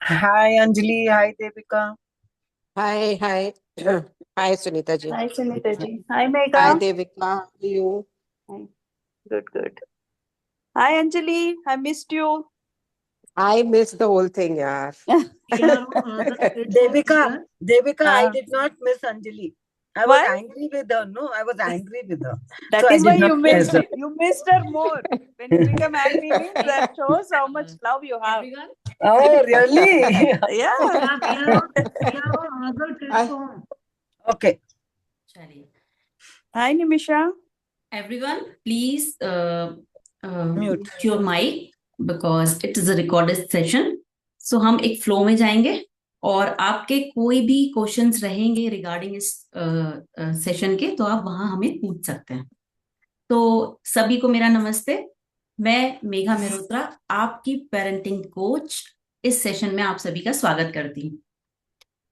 Hi Anjali, hi Devika. Hi hi hi Sunita ji. Hi, Sunita ji. Hi, Megha. Hi Devika, how are you? Hi. Good, good. Hi, Anjali. I missed you. I missed the whole thing यार। Yeah, other platforms Devika, here. Devika, I Ah, did not miss Anjali. I was why? angry with her. No, I was angry with her. So That I is why did not you miss missed her. you missed her more. When you become angry, means that shows how much love you have. Everyone? Oh, really? Yeah. Yeah, we are on other I, platform. Okay. चलिए, Hi, Nimisha. everyone, please Mute. mute your mic because it is a recorded session. So हम एक flow में जाएंगे और आपके कोई भी questions रहेंगे रिगार्डिंग इस सेशन के तो आप वहां हमें पूछ सकते हैं। तो सभी को मेरा नमस्ते। मैं मेघा मेहरोत्रा, आपकी पेरेंटिंग कोच, इस सेशन में आप सभी का स्वागत करती हूँ।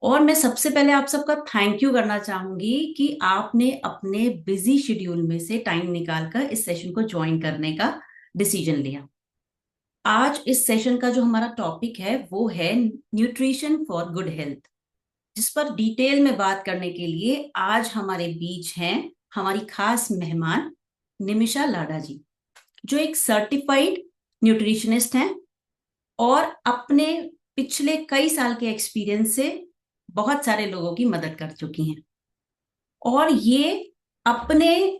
और मैं सबसे पहले आप सबका थैंक यू करना चाहूंगी कि आपने अपने बिजी शेड्यूल में से टाइम निकालकर इस सेशन को ज्वाइन करने का डिसीजन लिया। आज इस सेशन का जो हमारा टॉपिक है वो है न्यूट्रिशन फॉर गुड हेल्थ, जिस पर डिटेल में बात करने के लिए आज हमारे बीच हैं हमारी खास मेहमान निमिषा लाडा जी, जो एक सर्टिफाइड न्यूट्रिशनिस्ट हैं और अपने पिछले कई साल के एक्सपीरियंस से बहुत सारे लोगों की मदद कर चुकी हैं। और ये अपने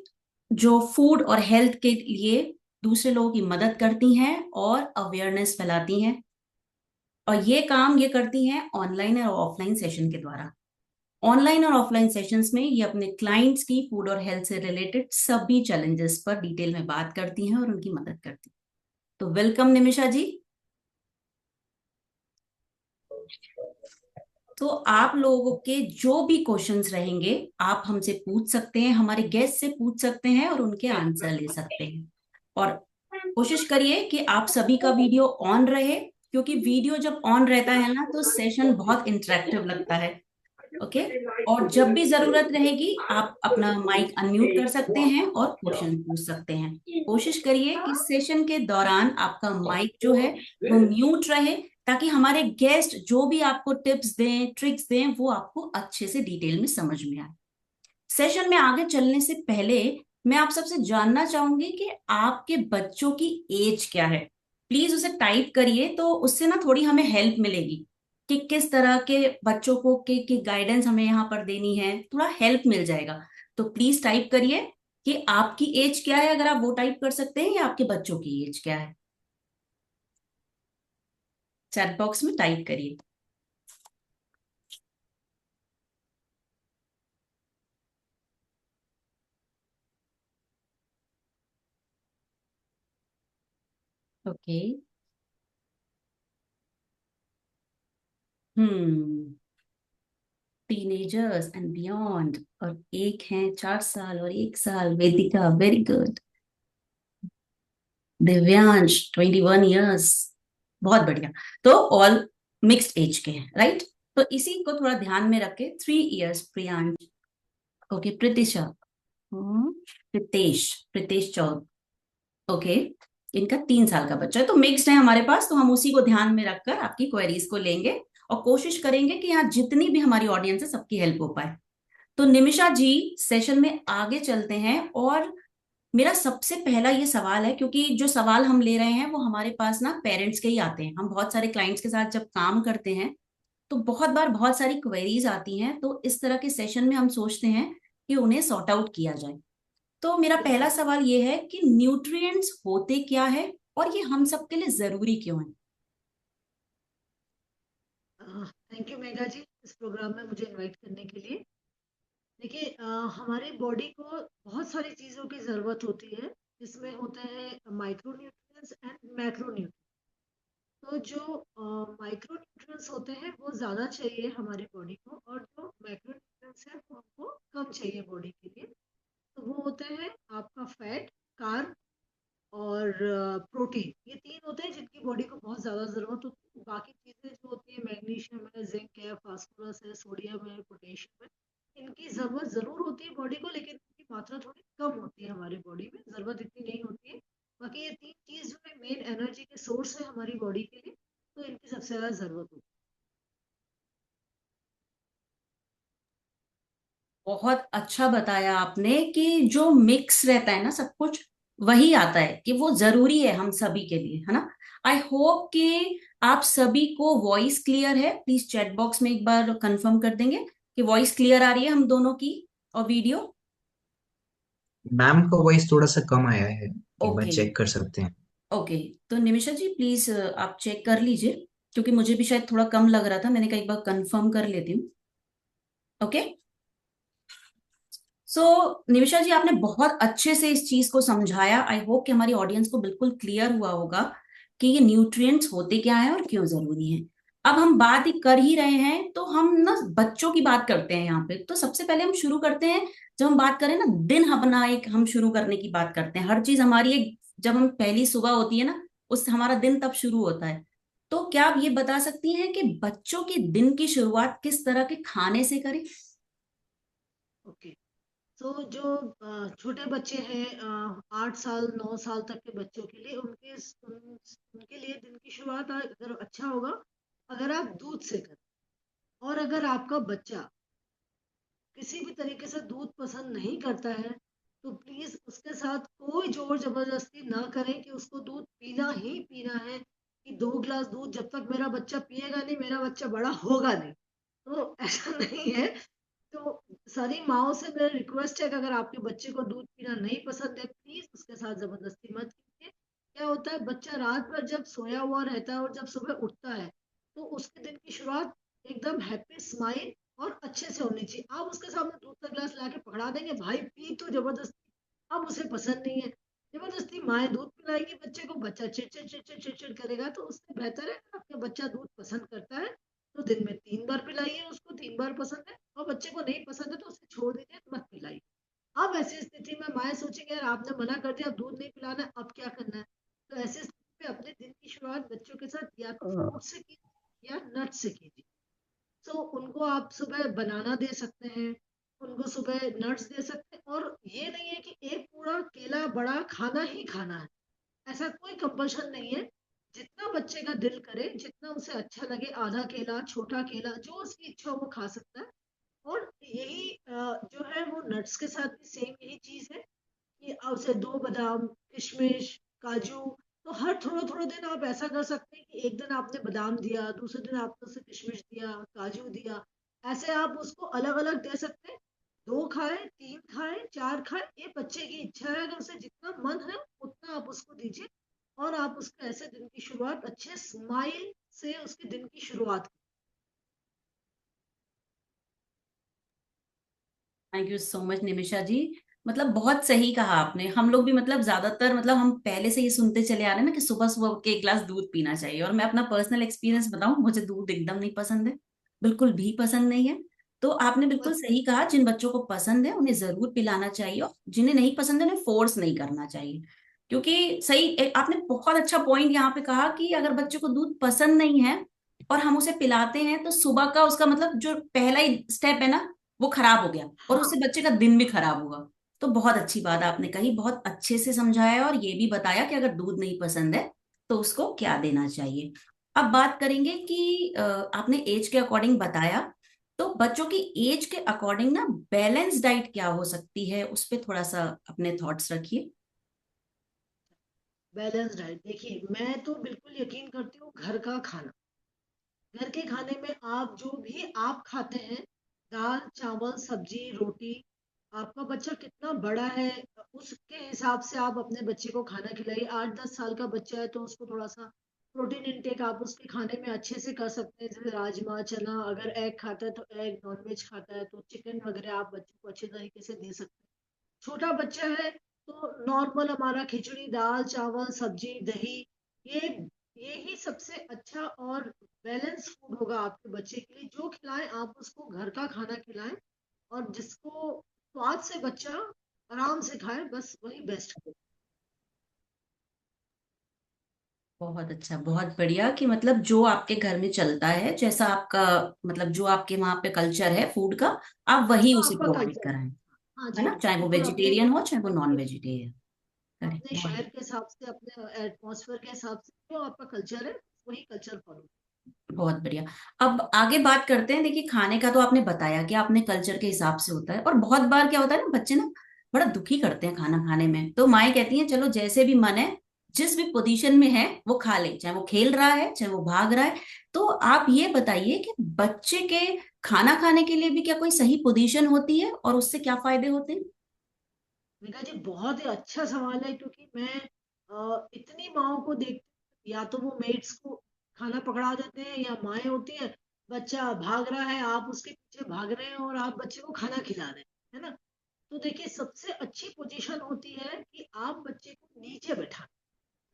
जो फूड और हेल्थ के लिए दूसरे लोगों की मदद करती हैं और अवेयरनेस फैलाती हैं, और ये काम ये करती हैं ऑनलाइन और ऑफलाइन सेशन के द्वारा। ऑनलाइन और ऑफलाइन सेशंस में ये अपने क्लाइंट्स की फूड और हेल्थ से रिलेटेड सभी चैलेंजेस पर डिटेल में बात करती हैं और उनकी मदद करती हैं। तो वेलकम निमिषा जी। तो आप लोगों के जो भी क्वेश्चंस रहेंगे आप हमसे पूछ सकते हैं, हमारे गेस्ट से पूछ सकते हैं और उनके आंसर ले सकते हैं। और कोशिश करिए कि आप सभी का वीडियो ऑन रहे, क्योंकि वीडियो जब ऑन रहता है ना तो सेशन बहुत इंटरेक्टिव लगता है। ओके। और जब भी जरूरत रहेगी आप अपना माइक अनम्यूट कर सकते हैं और क्वेश्चन पूछ सकते हैं। कोशिश करिए कि सेशन के दौरान आपका माइक जो है वो म्यूट रहे, ताकि हमारे गेस्ट जो भी आपको टिप्स दें, ट्रिक्स दें, वो आपको अच्छे से डिटेल में समझ में आए। सेशन में आगे चलने से पहले मैं आप सबसे जानना चाहूंगी कि आपके बच्चों की एज क्या है। प्लीज उसे टाइप करिए, तो उससे ना थोड़ी हमें हेल्प मिलेगी कि किस तरह के बच्चों को की गाइडेंस हमें यहाँ पर देनी है, थोड़ा हेल्प मिल जाएगा। तो प्लीज टाइप करिए कि आपकी एज क्या है, अगर आप वो टाइप कर सकते हैं, या आपके बच्चों की एज क्या है। चैट बॉक्स में टाइप करिए। Okay. Hmm. Teenagers and beyond, और एक है 4 साल और 1 साल, वेदिका, वेरी गुड। दिव्यांश 21 ईयर्स, बहुत बढ़िया। तो ऑल मिक्स्ड एज के हैं, राइट। तो इसी को थोड़ा ध्यान में रख के 3 इयर्स प्रियांश। ओके। प्रीतिशा, प्रीतेश, प्रीतेश चौथ। ओके। इनका 3 साल का बच्चा है, तो मिक्स्ड है हमारे पास, तो हम उसी को ध्यान में रखकर आपकी क्वेरीज को लेंगे और कोशिश करेंगे कि यहाँ जितनी भी हमारी ऑडियंस है सबकी हेल्प हो पाए। तो निमिषा जी, सेशन में आगे चलते हैं। और मेरा सबसे पहला ये सवाल है, क्योंकि जो सवाल हम ले रहे हैं वो हमारे पास ना पेरेंट्स के ही आते हैं। हम बहुत सारे क्लाइंट्स के साथ जब काम करते हैं तो बहुत बार बहुत सारी क्वेरीज आती हैं, तो इस तरह के सेशन में हम सोचते हैं कि उन्हें सॉर्ट आउट किया जाए। तो मेरा पहला सवाल ये है कि न्यूट्रिएंट्स होते क्या है और ये हम सबके लिए जरूरी क्यों है। थैंक यू मेघा जी इस प्रोग्राम में मुझे इनवाइट करने के लिए। देखिए, हमारी बॉडी को बहुत सारी चीज़ों की ज़रूरत होती है, जिसमें होते हैं micro nutrients and macro nutrients. तो जो माइक्रो न्यूट्रिएंट्स होते हैं वो ज़्यादा चाहिए हमारी बॉडी को, और जो मैक्रो न्यूट्रिएंट्स हैं वो हमको कम चाहिए बॉडी के लिए। तो वो होते हैं आपका फैट, कार्ब और प्रोटीन। ये तीन होते हैं जिनकी बॉडी को बहुत ज़्यादा ज़रूरत होती है। बाकी चीज़ें जो होती है, मैग्नीशियम है, जिंक है, फास्फोरस है, सोडियम है, पोटेशियम है, इनकी ज़रूरत ज़रूर होती है बॉडी को, लेकिन इनकी मात्रा थोड़ी कम होती है हमारी बॉडी में, ज़रूरत इतनी नहीं होती है। बाकी ये तीन चीज़ जो है मेन एनर्जी के सोर्स है हमारी बॉडी के लिए, तो इनकी सबसे ज़्यादा ज़रूरत होती है। बहुत अच्छा बताया आपने कि जो मिक्स रहता है ना सब कुछ, वही आता है, कि वो जरूरी है हम सभी के लिए, है ना। आई होप कि आप सभी को वॉइस क्लियर है। प्लीज चैट बॉक्स में एक बार कंफर्म कर देंगे कि वॉइस क्लियर आ रही है हम दोनों की, और वीडियो। मैम का वॉइस थोड़ा सा कम आया है, एक बार ओके। चेक कर सकते हैं। ओके, तो निमिषा जी प्लीज आप चेक कर लीजिए, क्योंकि मुझे भी शायद थोड़ा कम लग रहा था, मैंने कहा एक बार कंफर्म कर लेती हूँ। ओके। सो निमिषा जी, आपने बहुत अच्छे से इस चीज को समझाया। आई होप कि हमारी ऑडियंस को बिल्कुल क्लियर हुआ होगा कि ये न्यूट्रिएंट्स होते क्या हैं और क्यों जरूरी हैं। अब हम बात ही कर ही रहे हैं, तो हम ना बच्चों की बात करते हैं यहाँ पे। तो सबसे पहले हम शुरू करते हैं, जब हम बात करें ना दिन अपना एक हम शुरू करने की बात करते हैं। हर चीज हमारी एक, जब हम पहली सुबह होती है ना, उससे हमारा दिन तब शुरू होता है। तो क्या आप ये बता सकती हैं कि बच्चों की दिन की शुरुआत किस तरह के खाने से करें? ओके। तो जो छोटे बच्चे हैं, 8 साल 9 साल तक के बच्चों के लिए उनके लिए दिन की शुरुआत अगर अच्छा होगा अगर आप दूध से करें। और अगर आपका बच्चा किसी भी तरीके से दूध पसंद नहीं करता है तो प्लीज उसके साथ कोई जोर जबरदस्ती ना करें कि उसको दूध पीना ही पीना है, कि 2 गिलास दूध जब तक मेरा बच्चा पिएगा नहीं मेरा बच्चा बड़ा होगा नहीं। तो ऐसा नहीं है। तो सारी माओ से मेरा रिक्वेस्ट है कि अगर आपके बच्चे को दूध पीना नहीं पसंद है प्लीज उसके साथ जबरदस्ती मत कीजिए। क्या होता है, बच्चा रात भर जब सोया हुआ रहता है और जब सुबह उठता है तो उसके दिन की शुरुआत एकदम हैप्पी स्माइल और अच्छे से होनी चाहिए। आप उसके सामने दूध का गिलास लाके पकड़ा देंगे, भाई पी, तो जबरदस्ती, अब उसे पसंद नहीं है। जबरदस्ती माए दूध पिलाएगी बच्चे को, बच्चा चिड़चिड़ चिड़चिड़ चिड़चिड़ करेगा। तो उससे बेहतर है कि आपका बच्चा दूध पसंद करता है तो दिन में 3 बार पिलाइए उसको, 3 बार पसंद है, और बच्चे को नहीं पसंद है तो उसे छोड़ दीजिए, मत पिलाइए। अब ऐसी स्थिति में माए सोचेंगे यार आपने मना कर दिया, अब दूध नहीं पिलाना, अब क्या करना है। तो ऐसी स्थिति में अपने दिन की शुरुआत बच्चों के साथ या तो फ्रूट से कीजिए या नट से कीजिए। तो उनको आप सुबह बनाना दे सकते हैं, उनको सुबह नट्स दे सकते हैं। और ये नहीं है कि एक पूरा केला बड़ा खाना ही खाना है, ऐसा कोई कंपल्शन नहीं है। जितना बच्चे का दिल करे, जितना उसे अच्छा लगे, आधा केला, छोटा केला, जो उसकी इच्छा हो वो खा सकता है। और यही जो है वो नट्स के साथ भी सेम यही चीज है कि उसे 2 बादाम, किशमिश, काजू, तो हर थोड़ा थोड़ा दिन आप ऐसा कर सकते हैं कि एक दिन आपने बादाम दिया, दूसरे दिन आपने उसे किशमिश दिया, काजू दिया। ऐसे आप उसको अलग अलग दे सकते हैं। 2 खाए, 3 खाए, 4 खाए, ये बच्चे की इच्छा है। अगर उसे जितना मन है उतना आप उसको दीजिए और आप उसको ऐसे दिन की शुरुआत अच्छे स्माइल से उसके दिन की शुरुआत। Thank you so much Nimisha ji. मतलब बहुत सही कहा आपने। हम लोग भी मतलब ज्यादातर, मतलब हम पहले से ही सुनते चले आ रहे हैं ना कि सुबह सुबह उठ के 1 गिलास दूध पीना चाहिए। और मैं अपना पर्सनल एक्सपीरियंस बताऊं, मुझे दूध एकदम नहीं पसंद है, बिल्कुल भी पसंद नहीं है। तो आपने बिल्कुल सही कहा, जिन बच्चों को पसंद है उन्हें जरूर पिलाना चाहिए, और जिन्हें नहीं पसंद है उन्हें फोर्स नहीं करना चाहिए। क्योंकि सही आपने बहुत अच्छा पॉइंट यहाँ पे कहा कि अगर बच्चे को दूध पसंद नहीं है और हम उसे पिलाते हैं, तो सुबह का उसका मतलब जो पहला ही स्टेप है ना, वो खराब हो गया, और हाँ, उससे बच्चे का दिन भी खराब होगा। तो बहुत अच्छी बात आपने कही, बहुत अच्छे से समझाया, और ये भी बताया कि अगर दूध नहीं पसंद है तो उसको क्या देना चाहिए। अब बात करेंगे कि आपने एज के अकॉर्डिंग बताया, तो बच्चों की एज के अकॉर्डिंग ना बैलेंस डाइट क्या हो सकती है, उस पर थोड़ा सा अपने थॉट्स रखिए। बैलेंस डाइट देखिए, मैं तो बिल्कुल यकीन करती हूँ घर का खाना। घर के खाने में आप जो भी आप खाते हैं, दाल चावल सब्जी रोटी, आपका बच्चा कितना बड़ा है उसके हिसाब से आप अपने बच्चे को खाना खिलाइए। 8-10 साल का बच्चा है तो उसको थोड़ा सा प्रोटीन इंटेक आप उसके खाने में अच्छे से कर सकते हैं, जैसे राजमा चना। अगर एग खाता है तो एग, नॉनवेज खाता है तो चिकन वगैरह आप बच्चों को अच्छे तरीके से दे सकते हैं। छोटा बच्चा है तो नॉर्मल हमारा खिचड़ी दाल चावल सब्जी दही, ये ये ही सबसे अच्छा और बैलेंस फूड होगा आपके बच्चे के लिए। जो खिलाएं आप उसको घर का खाना खिलाएं, और जिसको स्वाद से बच्चा आराम से खाए, बस वही बेस्ट है। बहुत अच्छा, बहुत बढ़िया, कि मतलब जो आपके घर में चलता है, जैसा आपका मतलब जो आपके वहां पे कल्चर है फूड का, आप वही जो उसे आपका प्रोवाइड कल्चर है, कराएं, हाँ है जी, ना, चाहे वो बिल्कुल अपने वेजिटेरियन हो चाहे वो नॉन वेजिटेरियन। करें अपने बहुत। शहर के हिसाब से, अपने एटमॉस्फेयर के हिसाब से जो आपका कल्चर है वही कल्चर फॉलो। बहुत बढ़िया। अब आगे बात करते हैं। देखिए, खाने का तो आपने बताया कि आपने कल्चर के हिसाब से होता है, और बहुत बार क्या होता है ना, बच्चे ना बड़ा दुखी करते हैं खाना खाने में। तो माएं कहती हैं चलो जैसे भी मन है, जिस भी पोजीशन में है वो खा ले, चाहे वो खेल रहा है चाहे वो भाग रहा है। तो आप ये बताइए कि बच्चे के खाना खाने के लिए भी क्या कोई सही पोजीशन होती है, और उससे क्या फायदे होते हैं? मीना जी, बहुत ही अच्छा सवाल है, क्योंकि मैं इतनी माओं को देखती हूँ, या तो वो मेड्स को खाना पकड़ा देते हैं, या माएं होती हैं, बच्चा भाग रहा है, आप उसके पीछे भाग रहे हैं और आप बच्चे को खाना खिला रहे हैं, है ना। तो देखिए, सबसे अच्छी पोजीशन होती है कि आप बच्चे को नीचे बैठा,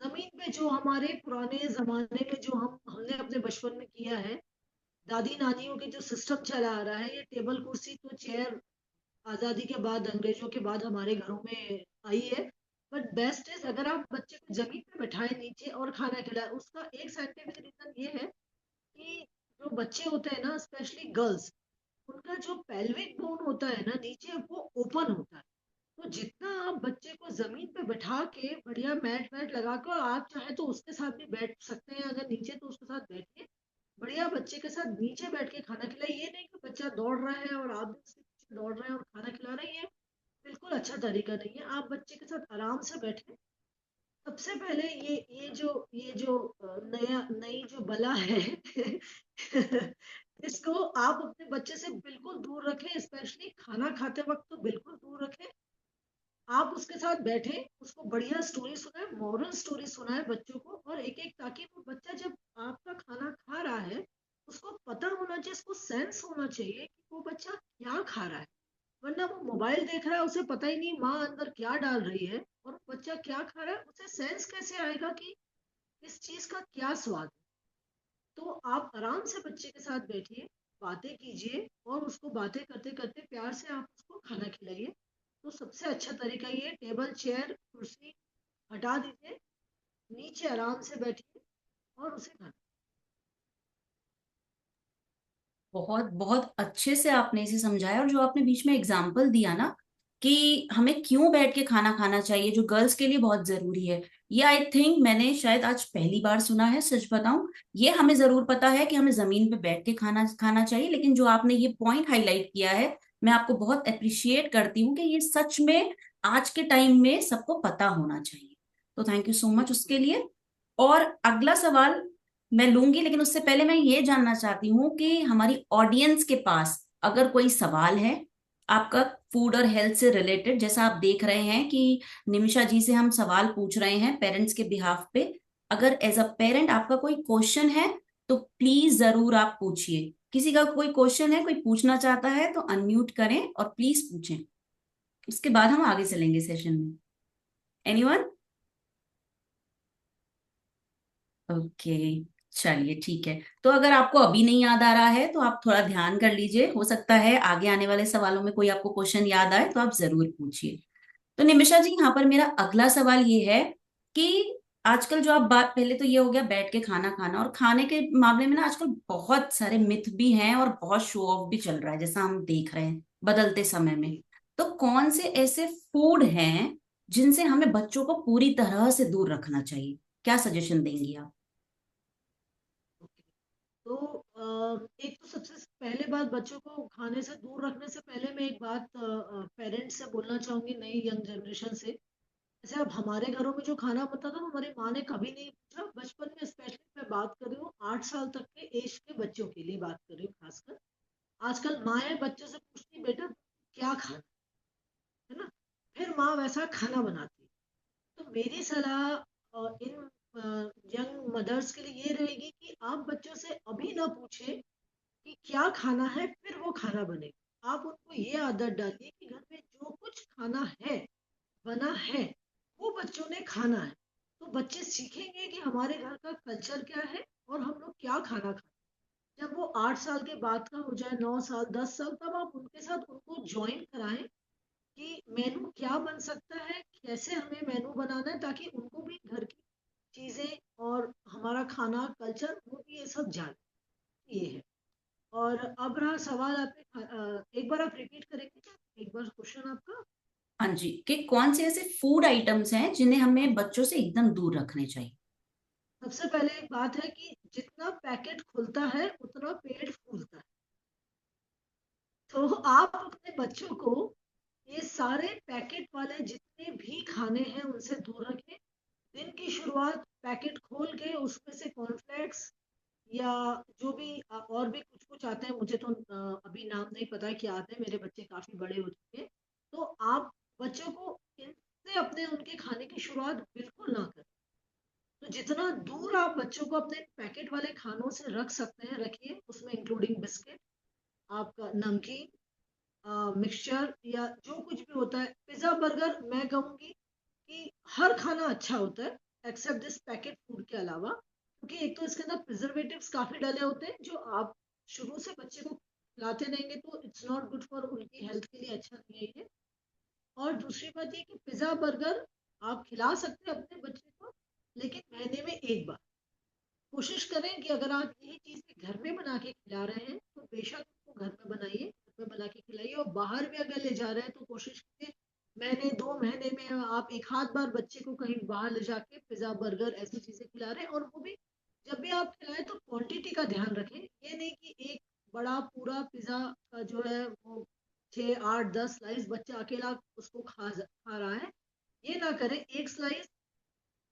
जमीन पे, जो हमारे पुराने जमाने में जो हमने अपने बचपन में किया है, दादी नानियों के जो सिस्टम चला आ रहा है, ये टेबल कुर्सी तो चेयर आजादी के बाद, अंग्रेजों के बाद हमारे घरों में आई है। बट बेस्ट इज, अगर आप बच्चे को जमीन पे बैठाए नीचे और खाना खिलाए। उसका एक साइंटिफिक रीजन ये है कि जो बच्चे होते हैं ना, स्पेशली गर्ल्स, उनका जो पेल्विक बोन होता है ना नीचे, वो ओपन होता है। तो जितना आप बच्चे को जमीन पे बैठा के बढ़िया मैट वैट लगा कर, और आप चाहे तो उसके साथ भी बैठ सकते हैं, अगर नीचे तो उसके साथ बैठिए, बढ़िया बच्चे के साथ नीचे बैठ के खाना खिलाइए। ये नहीं कि बच्चा दौड़ रहा है और आप भी उसके पीछे दौड़ रहे हैं और खाना खिला रहे हैं, ये बिल्कुल अच्छा तरीका नहीं है। आप बच्चे के साथ आराम से बैठे। सबसे पहले ये जो नया नई जो बला है इसको आप अपने बच्चे से बिल्कुल दूर रखें, स्पेशली खाना खाते वक्त तो बिल्कुल दूर रखें। आप उसके साथ बैठे, उसको बढ़िया स्टोरी सुनाए, मॉरल स्टोरी सुनाए बच्चों को, और एक एक, ताकि वो बच्चा जब आपका खाना खा रहा है, उसको पता होना चाहिए, उसको सेंस होना चाहिए कि वो बच्चा क्या खा रहा है। वरना वो मोबाइल देख रहा है, उसे पता ही नहीं माँ अंदर क्या डाल रही है, और बच्चा क्या खा रहा है, उसे सेंस कैसे आएगा कि इस चीज का क्या स्वाद है। तो आप आराम से बच्चे के साथ बैठिए, बातें कीजिए, और उसको बातें करते करते प्यार से आप उसको खाना खिलाइए। तो सबसे अच्छा तरीका ये, टेबल चेयर कुर्सी हटा दीजिए, नीचे आराम से बैठिए और उसे खाना। बहुत बहुत अच्छे से आपने इसे समझाया, और जो आपने बीच में एग्जाम्पल दिया ना कि हमें क्यों बैठ के खाना खाना चाहिए, जो गर्ल्स के लिए बहुत जरूरी है, ये आई थिंक मैंने शायद आज पहली बार सुना है, सच बताऊं। ये हमें जरूर पता है कि हमें जमीन पे बैठ के खाना खाना चाहिए, लेकिन जो आपने ये पॉइंट हाईलाइट किया है, मैं आपको बहुत अप्रिशिएट करती हूँ कि ये सच में आज के टाइम में सबको पता होना चाहिए। तो थैंक यू सो मच उसके लिए। और अगला सवाल मैं लूंगी, लेकिन उससे पहले मैं ये जानना चाहती हूँ कि हमारी ऑडियंस के पास अगर कोई सवाल है आपका फूड और हेल्थ से रिलेटेड, जैसा आप देख रहे हैं कि निमिषा जी से हम सवाल पूछ रहे हैं पेरेंट्स के बिहाफ पे, अगर एज अ पेरेंट आपका कोई क्वेश्चन है तो प्लीज जरूर आप पूछिए। किसी का कोई क्वेश्चन है, कोई पूछना चाहता है तो अनम्यूट करें और प्लीज पूछें। उसके बाद हम आगे चलेंगे सेशन में। एनीवन? ओके, चलिए ठीक है। तो अगर आपको अभी नहीं याद आ रहा है तो आप थोड़ा ध्यान कर लीजिए, हो सकता है आगे आने वाले सवालों में कोई आपको क्वेश्चन याद आए तो आप जरूर पूछिए। तो निमिषा जी, यहाँ पर मेरा अगला सवाल ये है कि आजकल जो आप बात, पहले तो ये हो गया बैठ के खाना खाना, और खाने के मामले में ना आजकल बहुत सारे मिथ भी हैं और बहुत शो ऑफ भी चल रहा है, जैसा हम देख रहे हैं बदलते समय में। तो कौन से ऐसे फूड हैं जिनसे हमें बच्चों को पूरी तरह से दूर रखना चाहिए, क्या सजेशन देंगी आप? तो एक तो सबसे पहले बात, बच्चों को खाने से दूर रखने से पहले मैं एक बात पेरेंट्स से बोलना चाहूंगी, नई यंग जनरेशन से। जैसे अब हमारे घरों में जो खाना बनता था, हमारी माँ ने कभी नहीं पूछा, बचपन में स्पेशली मैं बात कर रही हूँ, 8 साल तक के एज के बच्चों के लिए बात कर रही हूँ खासकर। आजकल माएँ बच्चों से पूछती, बेटा क्या खाना है ना, फिर माँ वैसा खाना बनाती है। तो मेरी सलाह इन यंग मदर्स के लिए ये रहेगी कि आप बच्चों से अभी ना पूछें कि क्या खाना है, फिर वो खाना बनेगा। आप उनको ये आदत डालिए कि घर में जो कुछ खाना है, बना है, वो बच्चों ने खाना है। तो बच्चे सीखेंगे कि हमारे घर का कल्चर क्या है और हम लोग क्या खाना खाते हैं। जब वो 8 साल के बाद का हो जाए, 9 साल 10 साल, तब आप उनके साथ उनको ज्वाइन कराएं कि मेनू क्या बन सकता है, कैसे हमें मेनू बनाना है, ताकि उनको भी घर की चीजें और हमारा खाना कल्चर, वो भी ये सब जाने। ये है। और अब रहा सवाल, आपने एक बार आप रिपीट करेंगे क्या, एक बार क्वेश्चन आपका? हाँ जी, कि कौन से ऐसे फूड आइटम्स हैं जिन्हें हमें बच्चों से एकदम दूर रखने चाहिए? सबसे पहले एक बात है कि जितना पैकेट खुलता है उतना पेट फूलता है। तो आप अपने बच्चों को ये सारे पैकेट वाले जितने भी खाने हैं उनसे दूर रखें। दिन की शुरुआत पैकेट खोल के उसमें से कॉर्नफ्लेक्स या जो भी और भी कुछ कुछ आते हैं, मुझे तो अभी नाम नहीं पता है क्या आते हैं, मेरे बच्चे काफी बड़े हो चुके हैं। तो आप बच्चों को इनसे अपने उनके खाने की शुरुआत बिल्कुल ना करें। तो जितना दूर आप बच्चों को अपने पैकेट वाले खानों से रख सकते हैं रखिए, उसमें इंक्लूडिंग बिस्किट, आपका नमकीन, मिक्सचर या जो कुछ भी होता है। पिज्जा बर्गर मैं कहूंगी कि हर खाना अच्छा होता है एक्सेप्ट दिस पैकेट फूड के अलावा, क्योंकि एक तो इसके अंदर प्रिजर्वेटिव्स काफी डले होते हैं जो आप शुरू से बच्चे को खिलाते रहेंगे तो इट्स नॉट गुड फॉर उनकी हेल्थ के लिए अच्छा नहीं है ये। और दूसरी बात ये कि पिज्जा बर्गर आप खिला सकते हैं अपने बच्चे को, लेकिन महीने में एक बार। कोशिश करें कि अगर आप यही चीजें घर में बना के खिला रहे हैं तो बेशक उसको घर में बनाइए, घर में बना के खिलाइए। और बाहर भी अगर ले जा रहे हैं तो कोशिश कीजिए महीने 2 महीने में आप एक आध बार बच्चे को कहीं बाहर ले जाके पिज्जा बर्गर ऐसी चीजें खिला रहे हैं। और वो भी जब भी आप खिलाएं तो क्वांटिटी का ध्यान रखें। ये नहीं कि एक बड़ा पूरा पिज्जा का जो है वो 6 8 10 स्लाइस बच्चा अकेला उसको खा रहा है, ये ना करें। एक स्लाइस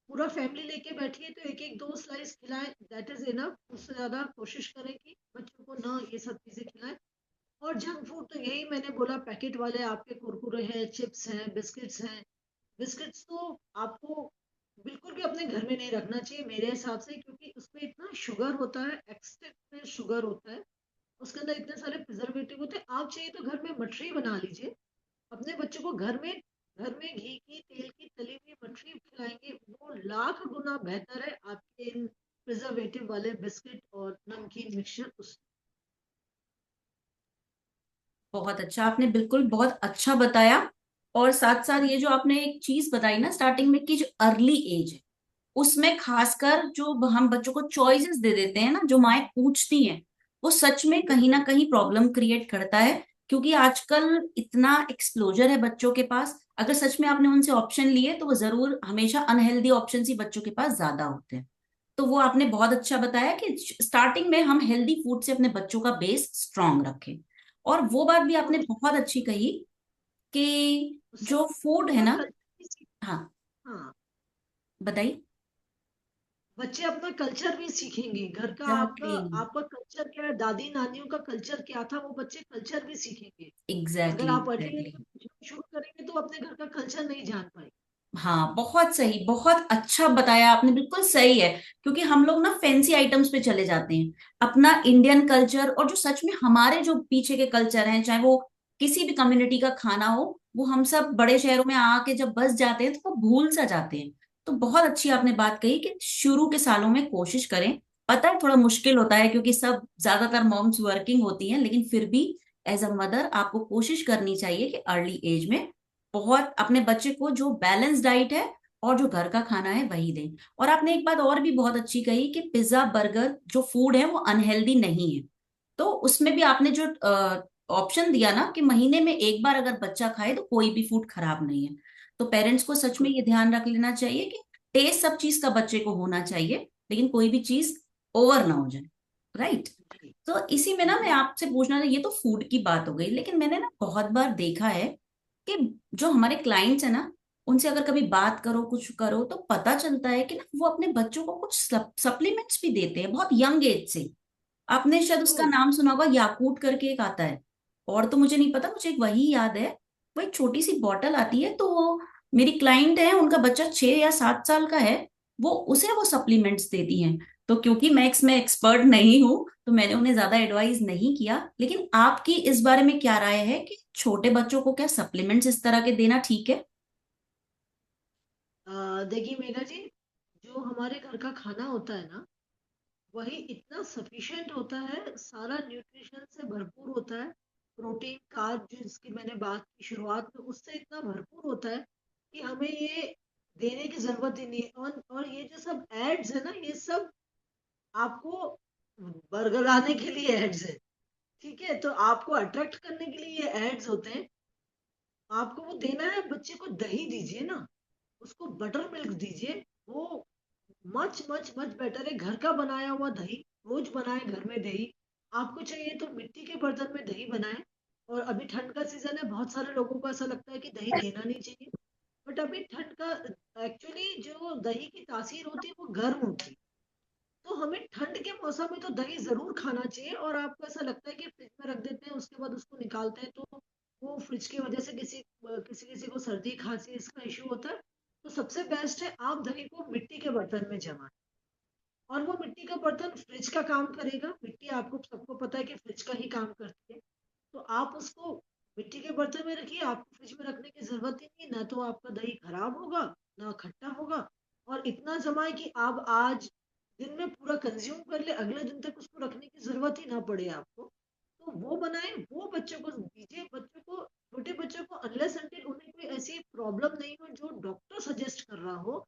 पूरा फैमिली लेके बैठिए तो एक एक 2 स्लाइस खिलाएं, दैट इज इनफ। उससे ज्यादा कोशिश करें कि बच्चों को ना ये सब चीजें खिलाएं। और जंक फूड तो यही मैंने बोला, पैकेट वाले आपके कुरकुरे हैं, चिप्स हैं, बिस्किट्स हैं। बिस्किट्स तो आपको बिल्कुल भी अपने घर में नहीं रखना चाहिए मेरे हिसाब से, क्योंकि उसमें इतना शुगर होता है, एक्सेस में शुगर होता है, उसके अंदर इतने सारे प्रिजर्वेटिव होते हैं। आप चाहिए तो घर में मठरी बना लीजिए, अपने बच्चों को घर में घी की तेल की तली हुई मठरी खिलाएंगे, वो लाख गुना बेहतर है आपके इन प्रिजर्वेटिव वाले बिस्किट और नमकीन मिक्सचर उससे। बहुत अच्छा, आपने बिल्कुल बहुत अच्छा बताया। और साथ साथ ये जो आपने एक चीज बताई ना स्टार्टिंग में कि जो अर्ली एज है उसमें खासकर जो हम बच्चों को चॉइसेस दे देते हैं ना, जो माएं पूछती हैं, वो सच में कहीं ना कहीं प्रॉब्लम क्रिएट करता है। क्योंकि आजकल इतना एक्सप्लोजर है बच्चों के पास, अगर सच में आपने उनसे ऑप्शन लिए तो वो जरूर हमेशा अनहेल्दी ऑप्शन ही बच्चों के पास ज्यादा होते हैं। तो वो आपने बहुत अच्छा बताया कि स्टार्टिंग में हम हेल्दी फूड से अपने बच्चों का बेस स्ट्रांग रखें। और वो बात भी आपने बहुत अच्छी कही कि उससे जो फूड है अपना ना। कल्चर भी हाँ, हाँ, बताइए। बच्चे अपना कल्चर भी सीखेंगे। घर का आपका एग्जैक्टली, आपका कल्चर क्या है, दादी नानियों का कल्चर क्या था, वो बच्चे कल्चर भी सीखेंगे। अगर एग्जैक्टली, आप एग्जैक्टली। अकेले शुरू करेंगे तो अपने घर का कल्चर नहीं जान पाएंगे। हाँ, बहुत सही, बहुत अच्छा बताया आपने, बिल्कुल सही है। क्योंकि हम लोग ना फैंसी आइटम्स पे चले जाते हैं, अपना इंडियन कल्चर और जो सच में हमारे जो पीछे के कल्चर हैं, चाहे वो किसी भी कम्युनिटी का खाना हो, वो हम सब बड़े शहरों में आके जब बस जाते हैं तो वो भूल सा जाते हैं। तो बहुत अच्छी आपने बात कही कि शुरू के सालों में कोशिश करें। पता है थोड़ा मुश्किल होता है क्योंकि सब ज्यादातर मॉम्स वर्किंग होती हैं, लेकिन फिर भी एज अ मदर आपको कोशिश करनी चाहिए कि अर्ली एज में बहुत अपने बच्चे को जो बैलेंस डाइट है और जो घर का खाना है वही दें। और आपने एक बात और भी बहुत अच्छी कही कि पिज्जा बर्गर जो फूड है वो अनहेल्दी नहीं है। तो उसमें भी आपने जो ऑप्शन दिया ना कि महीने में एक बार अगर बच्चा खाए तो कोई भी फूड खराब नहीं है। तो पेरेंट्स को सच में बिल्कुल। ये ध्यान रख लेना चाहिए कि टेस्ट सब चीज का बच्चे को होना चाहिए, लेकिन कोई भी चीज ओवर ना हो जाए। राइट। जी तो इसी में ना मैं आपसे पूछना था, ये तो फूड की बात हो गई, लेकिन मैंने ना बहुत बार देखा है कि जो हमारे क्लाइंट्स है ना, उनसे अगर कभी बात करो कुछ करो तो पता चलता है कि ना वो अपने बच्चों को कुछ सप्लीमेंट्स भी देते हैं बहुत यंग एज से। आपने शायद ओ उसका नाम सुना होगा, याकूट करके एक आता है। और तो मुझे नहीं पता, मुझे एक वही याद है। वो एक छोटी सी बॉटल आती है, तो वो मेरी क्लाइंट है, उनका बच्चा 6 या 7 साल का है, वो उसे वो सप्लीमेंट्स देती हैं। तो क्योंकि मैं इसमें एक्सपर्ट नहीं हूँ तो मैंने उन्हें ज्यादा एडवाइस नहीं किया, लेकिन आपकी इस बारे में क्या राय है कि छोटे बच्चों को क्या सप्लीमेंट्स इस तरह के देना ठीक है? देखिए मेघा जी, जो हमारे घर का खाना होता है ना, वही इतना सफिशिएंट होता है, सारा न्यूट्रिशन से भरपूर होता है। प्रोटीन कार्ब जिसकी मैंने बात की शुरुआत में, उससे इतना भरपूर होता है कि हमें ये देने की जरूरत ही नहीं है। और ये जो सब एड्स है ना, ये सब आपको बरगलाने के लिए एड्स है। ठीक है, तो आपको अट्रैक्ट करने के लिए ये एड्स होते हैं। आपको वो देना है, बच्चे को दही दीजिए ना, उसको बटर मिल्क दीजिए, वो मच मच मच बेटर है घर का बनाया हुआ दही। रोज बनाए घर में दही। आपको चाहिए तो मिट्टी के बर्तन में दही बनाए। और अभी ठंड का सीजन है, बहुत सारे लोगों को ऐसा लगता है कि दही लेना नहीं चाहिए, बट अभी ठंड का एक्चुअली जो दही की तासीर होती है वो गर्म होती है। तो हमें ठंड के मौसम में तो दही जरूर खाना चाहिए। और आपको ऐसा लगता है कि फ्रिज में रख देते हैं उसके बाद उसको निकालते हैं, तो वो फ्रिज की वजह से किसी किसी को सर्दी खांसी इसका इश्यू होता है। तो सबसे बेस्ट है आप दही को मिट्टी के बर्तन में जमाएं। और वो मिट्टी का बर्तन फ्रिज का काम करेगा। मिट्टी आपको सबको पता है कि फ्रिज का ही काम करती है। तो आप उसको मिट्टी के बर्तन में रखिए, आपको फ्रिज में रखने की जरूरत ही नहीं। ना तो आपका दही खराब होगा, ना खट्टा होगा। और इतना जमाए कि आप आज दिन में पूरा कंज्यूम कर ले, अगले दिन तक उसको रखने की जरूरत ही ना पड़े आपको। तो वो बनाए, वो बच्चों को दीजिए। बच्चों को, छोटे बच्चों को अनलेस अनटिल उन्हें कोई ऐसी प्रॉब्लम नहीं हो जो डॉक्टर सजेस्ट कर रहा हो,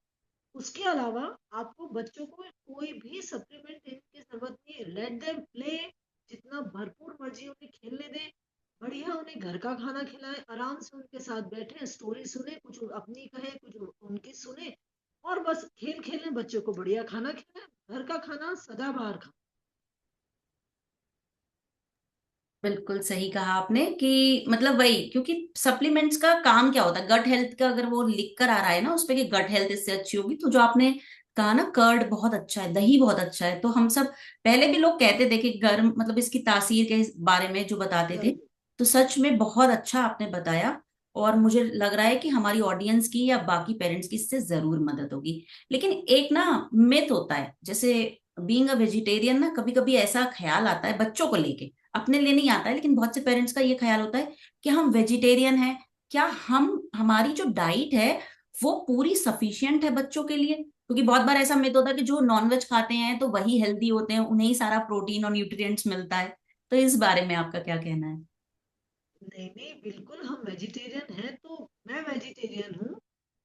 उसके अलावा आपको बच्चों को कोई भी सप्लीमेंट देने की जरूरत नहीं है। लेट देम प्ले, जितना भरपूर मर्जी उन्हें खेलने दें। बढ़िया उन्हें घर का खाना खिलाएं, आराम से उनके साथ बैठे स्टोरी सुने, कुछ अपनी कहे कुछ उनकी सुने। और बस खेल खेलें, बच्चों को बढ़िया खाना खिलाएं। घर का खाना सदाबहार खाना। बिल्कुल सही कहा आपने कि मतलब वही, क्योंकि सप्लीमेंट्स का काम क्या होता है, गट हेल्थ का अगर वो लिख कर आ रहा है ना उस पे कि गट हेल्थ इससे अच्छी होगी, तो जो आपने कहा ना कर्ड बहुत अच्छा है, दही बहुत अच्छा है, तो हम सब पहले भी लोग कहते थे कि गर्म मतलब इसकी तासीर के बारे में जो बताते थे। जरूर। तो सच में बहुत अच्छा आपने बताया। और मुझे लग रहा है कि हमारी ऑडियंस की या बाकी पेरेंट्स की इससे जरूर मदद होगी। लेकिन एक ना मिथ होता है, जैसे बीइंग अ वेजिटेरियन ना, कभी कभी ऐसा ख्याल आता है बच्चों को लेके, अपने लिए नहीं आता है, लेकिन बहुत से पेरेंट्स का ये ख्याल होता है कि हम वेजिटेरियन हैं, क्या हम हमारी जो डाइट है वो पूरी सफिशिएंट है बच्चों के लिए? क्योंकि बहुत बार ऐसा मिथ होता है कि जो नॉनवेज खाते हैं तो वही हेल्दी होते हैं, उन्हें ही सारा प्रोटीन और न्यूट्रिएंट्स मिलता है। तो इस बारे में आपका क्या कहना है? नहीं नहीं, बिल्कुल हम वेजिटेरियन हैं। तो मैं वेजिटेरियन हूँ,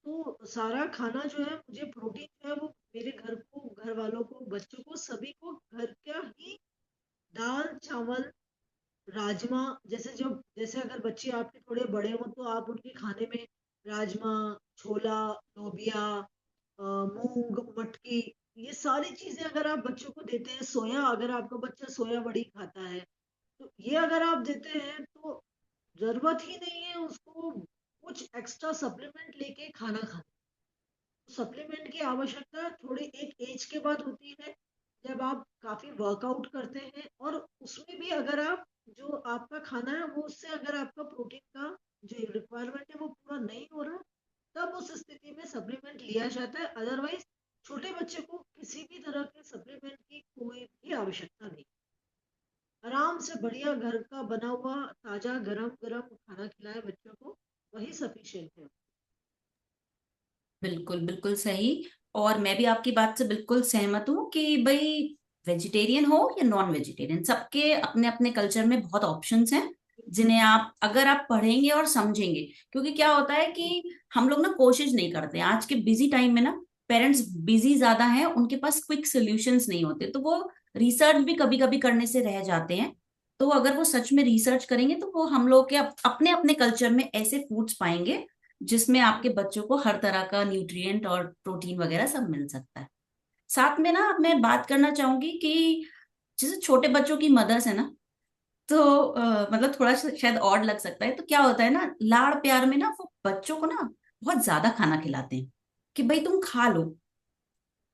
तो सारा खाना जो है मुझे प्रोटीन जो है वो मेरे घर को, घर वालों को, बच्चों को, सभी को घर का ही दाल चावल राजमा। जैसे अगर बच्चे आपके थोड़े बड़े हों तो आप उनके खाने में राजमा, छोला, लोबिया, मूंग, मटकी, ये सारी चीजें अगर आप बच्चों को देते हैं, सोया, अगर आपका बच्चा सोया बड़ी खाता है तो ये अगर आप देते हैं तो जरूरत ही नहीं है उसको कुछ एक्स्ट्रा सप्लीमेंट लेके खाना खाने। सप्लीमेंट की आवश्यकता थोड़ी एक एज के बाद होती है, जब आप काफी वर्कआउट करते हैं। और उसमें भी अगर आप जो आपका खाना है वो उससे अगर आपका प्रोटीन का जो रिक्वायरमेंट है वो पूरा नहीं हो रहा, तब उस स्थिति में सप्लीमेंट लिया जाता है। अदरवाइज छोटे बच्चे को किसी भी तरह के सप्लीमेंट की कोई भी आवश्यकता नहीं। आराम से बढ़िया घर का बना हुआ ताजा गरम गरम खाना खिलाए बच्चों को, वही सफिशिएंट है। बिल्कुल बिल्कुल सही। और मैं भी आपकी बात से बिल्कुल सहमत हूँ कि भाई वेजिटेरियन हो या नॉन वेजिटेरियन, सबके अपने अपने कल्चर में बहुत ऑप्शंस हैं जिन्हें आप अगर आप पढ़ेंगे और समझेंगे। क्योंकि क्या होता है कि हम लोग ना कोशिश नहीं करते, आज के बिजी टाइम में ना पेरेंट्स बिजी ज्यादा हैं, उनके पास क्विक सोल्यूशंस नहीं होते, तो वो रिसर्च भी कभी कभी करने से रह जाते हैं। तो अगर वो सच में रिसर्च करेंगे तो वो हम लोग के अपने अपने कल्चर में ऐसे फूड्स पाएंगे जिसमें आपके बच्चों को हर तरह का न्यूट्रिएंट और प्रोटीन वगैरह सब मिल सकता है। साथ में ना अब मैं बात करना चाहूंगी कि जैसे छोटे बच्चों की मदर्स है ना, तो मतलब थोड़ा सा शायद ऑड लग सकता है, तो क्या होता है ना लाड़ प्यार में ना वो बच्चों को ना बहुत ज्यादा खाना खिलाते हैं कि भाई तुम खा लो,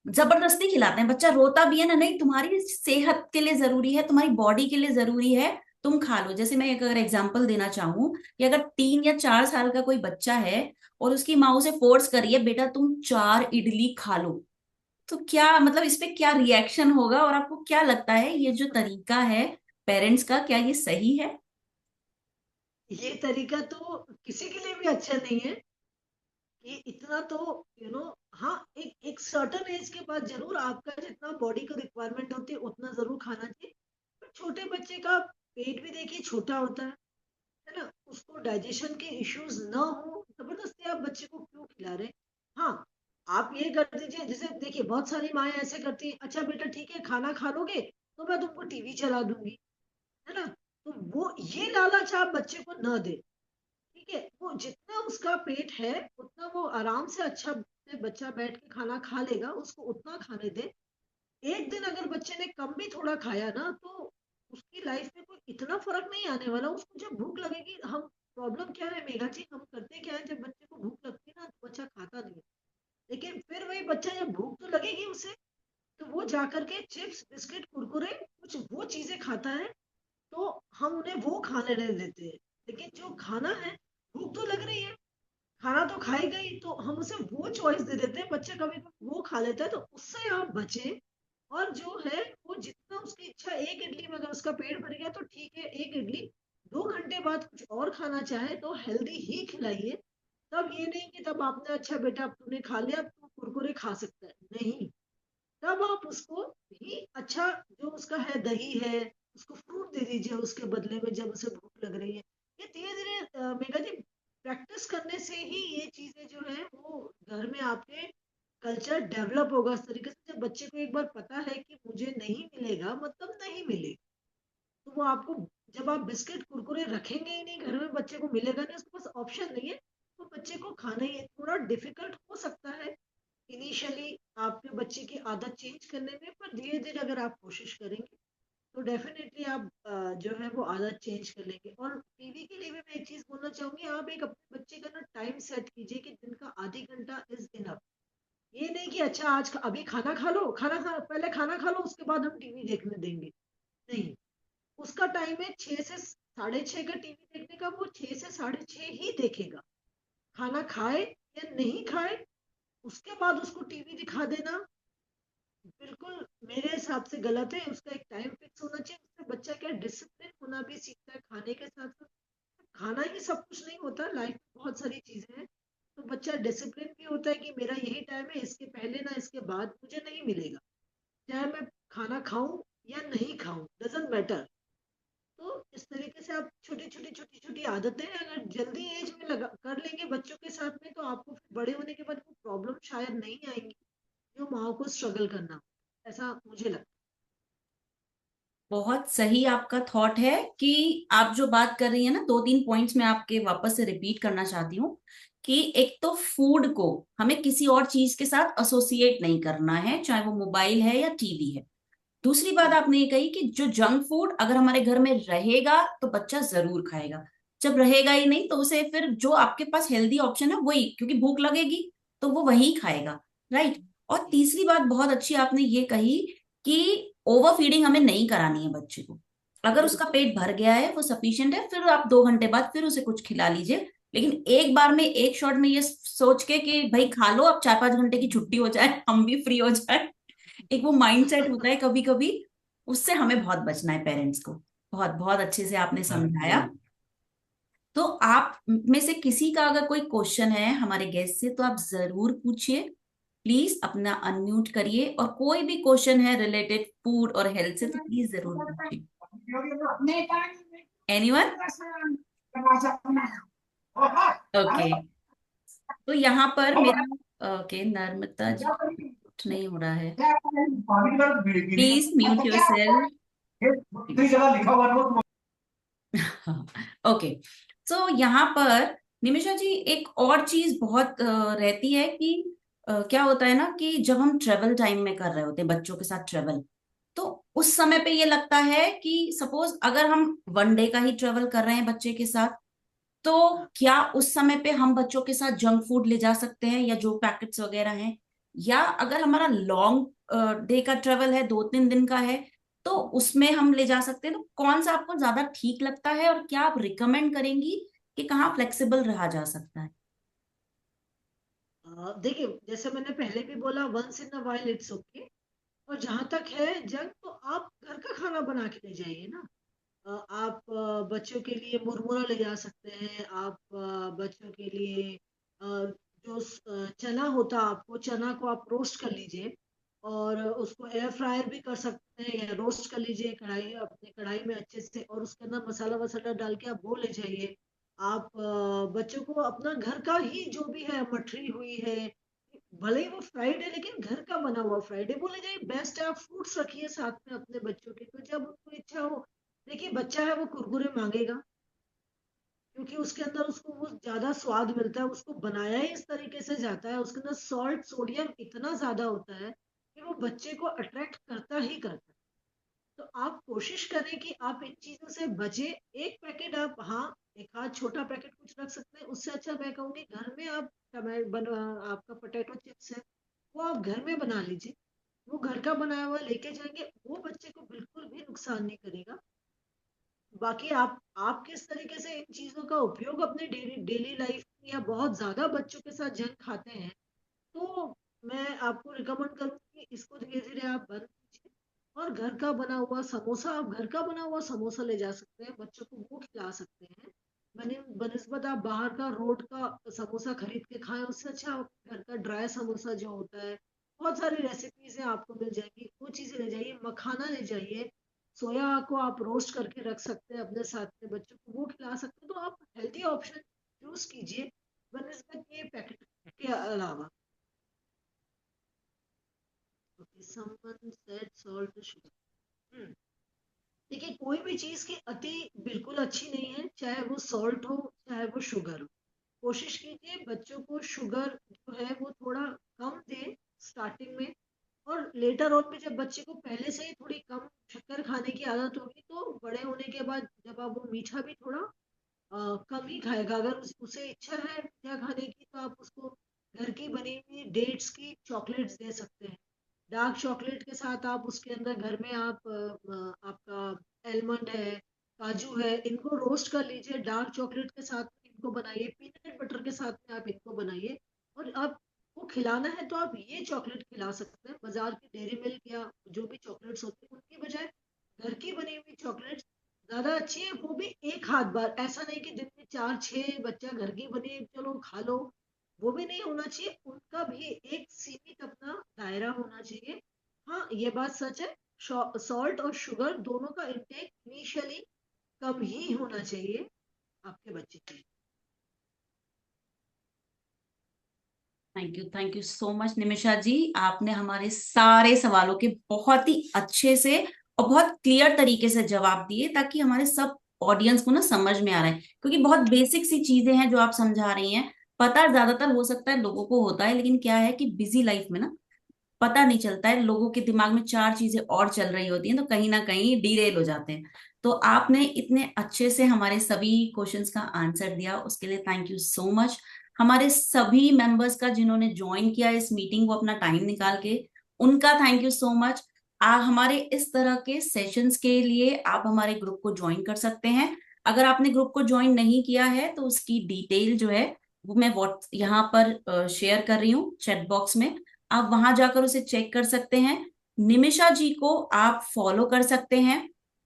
जबरदस्ती खिलाते हैं। बच्चा रोता भी है ना, नहीं तुम्हारी सेहत के लिए जरूरी है, तुम्हारी बॉडी के लिए जरूरी है, तुम खा लो। जैसे मैं एक अगर एग्जांपल देना चाहूँ कि अगर 3 या 4 साल का कोई बच्चा है और उसकी माँ उसे फोर्स करिए बेटा तुम 4 इडली खा लो, तो क्या मतलब इस पे क्या रिएक्शन होगा? और आपको क्या लगता है ये जो तरीका है पेरेंट्स का, क्या ये सही है? ये तरीका तो किसी के लिए भी अच्छा नहीं है। ये इतना तो हाँ, एक एक सर्टन एज के बाद जरूर आपका जितना बॉडी को रिक्वायरमेंट होती है उतना जरूर खाना चाहिए। पर छोटे बच्चे का पेट भी देखिए छोटा होता है ना, उसको डाइजेशन के इश्यूज ना हो, जबरदस्ती आप बच्चे को क्यों खिला रहे हैं? हाँ, आप ये कर दीजिए, जैसे देखिए बहुत सारी माएँ ऐसे करती हैं, अच्छा बेटा ठीक है खाना खा लोगे तो मैं तुमको टीवी चला दूंगी, है ना। तो वो ये लालच आप बच्चे को न दे। ठीक है, वो जितना उसका पेट है उतना वो आराम से अच्छा पे बच्चा बैठ के खाना खा लेगा, उसको उतना खाने दे। एक दिन अगर बच्चे ने कम भी थोड़ा खाया ना, तो उसकी लाइफ में कोई इतना फर्क नहीं आने वाला। उसको जब भूख लगेगी, हम प्रॉब्लम क्या है मेघा जी, हम करते क्या है, जब बच्चे को भूख लगती है ना तो बच्चा खाता नहीं है। लेकिन फिर वही बच्चा, जब भूख तो लगेगी उसे, तो वो जाकर के चिप्स बिस्किट कुरकुरे कुछ वो चीजें खाता है, तो हम उन्हें वो खाने नहीं देते हैं। लेकिन जो खाना है, भूख तो लग रही है, खाना तो खाएगा ही, तो हम उसे वो चॉइस दे देते हैं। बच्चे कभी कभी वो खा लेता है, तो उससे आप बचे। और जो है वो जितना उसकी इच्छा, एक इडली में अगर उसका पेट भर गया तो ठीक है, एक इडली 2 घंटे बाद कुछ और खाना चाहे तो हेल्दी ही खिलाइए। तब ये नहीं कि तब आपने, अच्छा बेटा अब तूने खा लिया, अब तू कुरकुरे खा सकता है, नहीं। तब आप उसको भी अच्छा, जो उसका है दही है, उसको फ्रूट दे दीजिए उसके बदले में, जब उसे भूख लग रही है। ये धीरे धीरे मेघा जी, प्रैक्टिस करने से ही ये चीजें जो है वो घर में आपके कल्चर डेवलप होगा इस तरीके से। जब बच्चे को एक बार पता है कि मुझे नहीं मिलेगा मतलब नहीं मिलेगा, तो वो आपको, जब आप बिस्किट कुरकुरे रखेंगे ही नहीं घर में, बच्चे को मिलेगा नहीं, उसके पास ऑप्शन नहीं है, तो बच्चे को खाना ही है। थोड़ा डिफिकल्ट हो सकता है इनिशियली आपके बच्चे की आदत चेंज करने में, पर धीरे धीरे अगर आप कोशिश करेंगे तो डेफिनेटली आप जो है वो आदत चेंज कर लेंगे। और टीवी के लिए भी मैं एक चीज बोलना चाहूंगी, आप एक अपने बच्चे का ना टाइम सेट कीजिए कि दिन का आधी घंटा इज इनफ। ये नहीं कि अच्छा आज अभी खाना खा लो, पहले खाना खा लो उसके बाद हम टीवी देखने देंगे, नहीं। उसका टाइम है 6 से 6:30 का टीवी देखने का, वो 6 से 6:30 ही देखेगा। खाना खाए या नहीं खाए, उसके बाद उसको टीवी दिखा देना बिल्कुल मेरे हिसाब से गलत है। उसका एक टाइम फिक्स होना चाहिए। उससे बच्चा क्या डिसिप्लिन होना भी सीखता है, खाने के साथ साथ। खाना ही सब कुछ नहीं होता, लाइफ में बहुत सारी चीजें हैं। तो बच्चा डिसिप्लिन भी होता है कि मेरा यही टाइम है, इसके पहले ना इसके बाद मुझे नहीं मिलेगा, चाहे मैं खाना खाऊं या नहीं खाऊं, डजेंट मैटर। तो इस तरीके से आप छोटी छोटी आदतें अगर जल्दी एज में लगा कर लेंगे बच्चों के साथ में, तो आपको फिर बड़े होने के बाद वो प्रॉब्लम शायद नहीं आएंगी जो माओ को स्ट्रगल करना, ऐसा मुझे लगता बहुत सही आपका थॉट है कि आप जो बात कर रही है ना, 2-3 पॉइंट्स में आपके वापस से रिपीट करना चाहती हूँ कि एक तो फूड को हमें किसी और चीज के साथ एसोसिएट नहीं करना है, चाहे वो मोबाइल है या टीवी है। दूसरी बात है। आपने ये कही कि जो जंक फूड अगर हमारे घर में रहेगा तो बच्चा जरूर खाएगा, जब रहेगा ही नहीं तो उसे फिर जो आपके पास हेल्दी ऑप्शन है वही, क्योंकि भूख लगेगी तो वो वही खाएगा, राइट। और तीसरी बात बहुत अच्छी आपने ये कही कि ओवर फीडिंग हमें नहीं करानी है बच्चे को। अगर उसका पेट भर गया है, वो सफिशिएंट है, फिर आप 2 घंटे बाद फिर उसे कुछ खिला लीजिए। लेकिन एक बार में एक शॉट में ये सोच के कि भाई खा लो, अब 4-5 घंटे की छुट्टी हो जाए, हम भी फ्री हो जाए, एक वो माइंडसेट होता है कभी कभी, उससे हमें बहुत बचना है पेरेंट्स को। बहुत बहुत अच्छे से आपने समझाया। तो आप में से किसी का अगर कोई क्वेश्चन है हमारे गेस्ट से तो आप जरूर पूछिए, प्लीज अपना अनम्यूट करिए, और कोई भी क्वेश्चन है रिलेटेड फूड और हेल्थ से तो प्लीज जरूर पूछिए। एनीवन? ओके, तो यहाँ पर मेरा, ओके, नर्मदा जी कुछ नहीं हो रहा है, प्लीज म्यूट योरसेल्फ। ओके, तो यहाँ पर निमिषा जी एक और चीज बहुत रहती है कि क्या होता है ना कि जब हम ट्रेवल टाइम में कर रहे होते हैं बच्चों के साथ ट्रेवल, तो उस समय पे ये लगता है कि सपोज अगर हम 1 डे का ही ट्रेवल कर रहे हैं बच्चे के साथ, तो क्या उस समय पे हम बच्चों के साथ जंक फूड ले जा सकते हैं या जो पैकेट्स वगैरह हैं, या अगर हमारा लॉन्ग डे का ट्रेवल है, 2-3 दिन का है, तो उसमें हम ले जा सकते हैं? तो कौन सा आपको ज्यादा ठीक लगता है और क्या आप रिकमेंड करेंगी कि कहाँ फ्लेक्सिबल रहा जा सकता है? देखिए, जैसे मैंने पहले भी बोला, once in a while it's okay. और जहां तक है जंक, तो आप घर का खाना बना के ले जाइए ना। आप बच्चों के लिए मुरमुरा ले जा सकते हैं। आप बच्चों के लिए जो चना होता, आपको चना को आप रोस्ट कर लीजिए और उसको एयर फ्रायर भी कर सकते हैं, या रोस्ट कर लीजिए कढ़ाई, अपने कढ़ाई में अच्छे से, और उसके अंदर मसाला वसाला डाल के आप वो ले जाइए। आप बच्चों को अपना घर का ही जो भी है, मठरी हुई है, भले ही वो फ्राइड है लेकिन घर का बना हुआ फ्राइड है, बोले जाइए बेस्ट है। आप फ्रूट्स रखिए साथ में अपने बच्चों के, तो जब उनको इच्छा हो, देखिए बच्चा है वो कुरकुरे मांगेगा, क्योंकि उसके अंदर उसको वो ज्यादा स्वाद मिलता है, उसको बनाया ही इस तरीके से जाता है, उसके अंदर सॉल्ट सोडियम इतना ज्यादा होता है कि वो बच्चे को अट्रैक्ट करता ही करता है। तो आप कोशिश करें कि आप इन चीजों से बचे। एक पैकेट आप, हाँ, एक आध छोटा पैकेट कुछ रख सकते हैं, उससे अच्छा मैं कहूँगी घर में आप आपका पोटैटो चिप्स है वो आप घर में बना लीजिए, वो घर का बनाया हुआ लेके जाएंगे, वो बच्चे को बिल्कुल भी नुकसान नहीं करेगा। बाकी आप किस तरीके से इन चीजों का उपयोग अपने डेली डेली लाइफ में या बहुत ज्यादा बच्चों के साथ जंक खाते हैं, तो मैं आपको रिकमेंड करूंगी कि इसको धीरे धीरे आप बंद कीजिए। और घर का बना हुआ समोसा, आप घर का बना हुआ समोसा ले जा सकते हैं, बच्चों को वो खिला सकते हैं। बनिस्बत आप बाहर का रोड का समोसा खरीद के खाएं, उससे अच्छा आप घर का ड्राई समोसा जो होता है, बहुत सारी रेसिपीज हैं आपको मिल जाएगी, वो चीजें ले जाइए। मखाना ले जाइए, सोया को आप रोस्ट करके रख सकते हैं अपने साथ में, बच्चों को वो खिला सकते हैं। तो आप हेल्थी ऑप्शन चूज कीजिए बनिस्बत ये पैकेट के अलावा। Okay, someone said salt to sugar. देखिए, कोई भी चीज की अति बिल्कुल अच्छी नहीं है, चाहे वो सॉल्ट हो चाहे वो शुगर हो। कोशिश कीजिए बच्चों को शुगर जो है वो थोड़ा कम दें स्टार्टिंग में, और लेटर ऑन में जब बच्चे को पहले से ही थोड़ी कम शक्कर खाने की आदत होगी, तो बड़े होने के बाद जब आप वो मीठा भी थोड़ा कम ही खाएगा। अगर उसे इच्छा है मीठा खाने की, तो आप उसको घर की बनी हुई डेट्स की चॉकलेट्स दे सकते हैं। डार्क चॉकलेट के साथ आप उसके अंदर घर में आप आपका एलमंड है, काजू है, इनको रोस्ट कर लीजिए, डार्क चॉकलेट के साथ में इनको बनाइए, पीनट बटर के साथ में आप इनको बनाइए। और आपको खिलाना है तो आप ये चॉकलेट खिला सकते हैं। बाजार की डेयरी मिल्क या जो भी चॉकलेट्स होती है उनकी बजाय घर की बनी हुई चॉकलेट्स ज्यादा अच्छी है, वो भी एक हाथ बार। ऐसा नहीं कि दिन में 4-6 बच्चा घर की बनी चलो खा लो, वो भी नहीं होना चाहिए। उनका भी एक सीमित अपना दायरा होना चाहिए। हाँ, ये बात सच है, सॉल्ट और शुगर दोनों का इंटेक इनिशियली कम ही होना चाहिए आपके बच्चे के लिए। Thank you so much Nimisha ji. आपने हमारे सारे सवालों के बहुत ही अच्छे से और बहुत क्लियर तरीके से जवाब दिए, ताकि हमारे सब ऑडियंस को ना समझ में आ रहा है, क्योंकि बहुत बेसिक सी चीजें हैं जो आप समझा रही हैं। पता ज्यादातर हो सकता है लोगों को होता है, लेकिन क्या है कि बिजी लाइफ में ना पता नहीं चलता है, लोगों के दिमाग में 4 चीजें और चल रही होती हैं, तो कहीं ना कहीं डिरेल हो जाते हैं। तो आपने इतने अच्छे से हमारे सभी क्वेश्चंस का आंसर दिया, उसके लिए थैंक यू सो मच। हमारे सभी मेंबर्स का जिन्होंने ज्वाइन किया इस मीटिंग को अपना टाइम निकाल के, उनका थैंक यू सो मच। आप हमारे इस तरह के सेशंस के लिए आप हमारे ग्रुप को ज्वाइन कर सकते हैं। अगर आपने ग्रुप को ज्वाइन नहीं किया है तो उसकी डिटेल जो है वो मैं यहाँ पर शेयर कर रही हूँ चैट बॉक्स में, आप वहां जाकर उसे चेक कर सकते हैं। निमिषा जी को आप फॉलो कर सकते हैं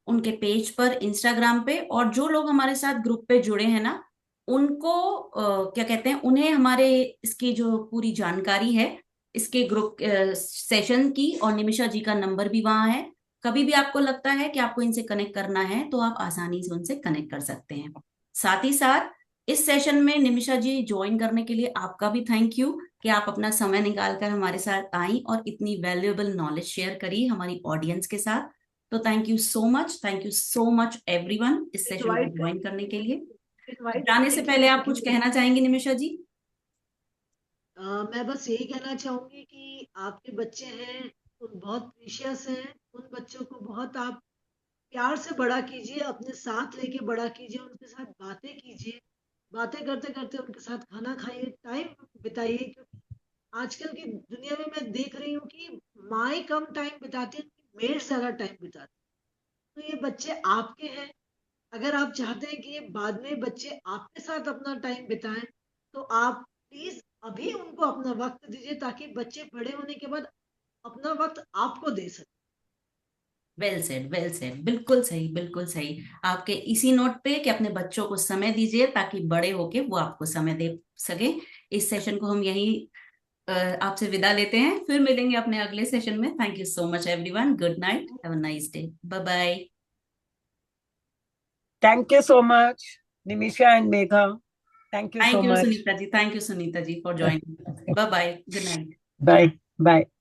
उनके पेज पर इंस्टाग्राम पे, और जो लोग हमारे साथ ग्रुप पे जुड़े हैं ना, उनको क्या कहते हैं, उन्हें हमारे इसकी जो पूरी जानकारी है इसके ग्रुप सेशन की, और निमिषा जी का नंबर भी वहां है। कभी भी आपको लगता है कि आपको इनसे कनेक्ट करना है तो आप आसानी से उनसे कनेक्ट कर सकते हैं। साथ ही साथ इस सेशन में निमिषा जी ज्वाइन करने के लिए आपका भी थैंक यू कि आप अपना समय निकालकर हमारे साथ आई और इतनी वैल्यूएबल नॉलेज शेयर करी हमारी ऑडियंस के साथ। तो thank you so much everyone इस सेशन को ज्वाइन करने के लिए। जाने से पहले आप कुछ कहना चाहेंगे निमिषा जी? मैं बस यही कहना चाहूंगी कि आपके बच्चे हैं, उन बहुत प्रीशियस हैं, उन बच्चों को बहुत आप प्यार से बड़ा कीजिए, अपने साथ लेके बड़ा कीजिए, उनके साथ बातें कीजिए, बातें करते करते उनके साथ खाना खाइए, टाइम बिताइए। क्योंकि आजकल की दुनिया में मैं देख रही हूँ कि माएँ कम टाइम बिताती हैं, मेड्स ज्यादा टाइम बिताती हैं। तो ये बच्चे आपके हैं, अगर आप चाहते हैं कि ये बाद में बच्चे आपके साथ अपना टाइम बिताएं, तो आप प्लीज अभी उनको अपना वक्त दीजिए, ताकि बच्चे बड़े होने के बाद अपना वक्त आपको दे सकें। वेल सेड, बिल्कुल सही, बिल्कुल सही। आपके इसी नोट पे कि अपने बच्चों को समय दीजिए ताकि बड़े होके वो आपको समय दे सके। इस सेशन को हम यही आपसे विदा लेते हैं, फिर मिलेंगे अपने अगले सेशन में। Thank you so much everyone, good night, have a nice day, bye bye. Thank you so much, Nimisha and Megha. Thank you so thank you much. Sunita ji, thank you Sunita ji for joining. Bye bye, good night. Bye. Bye.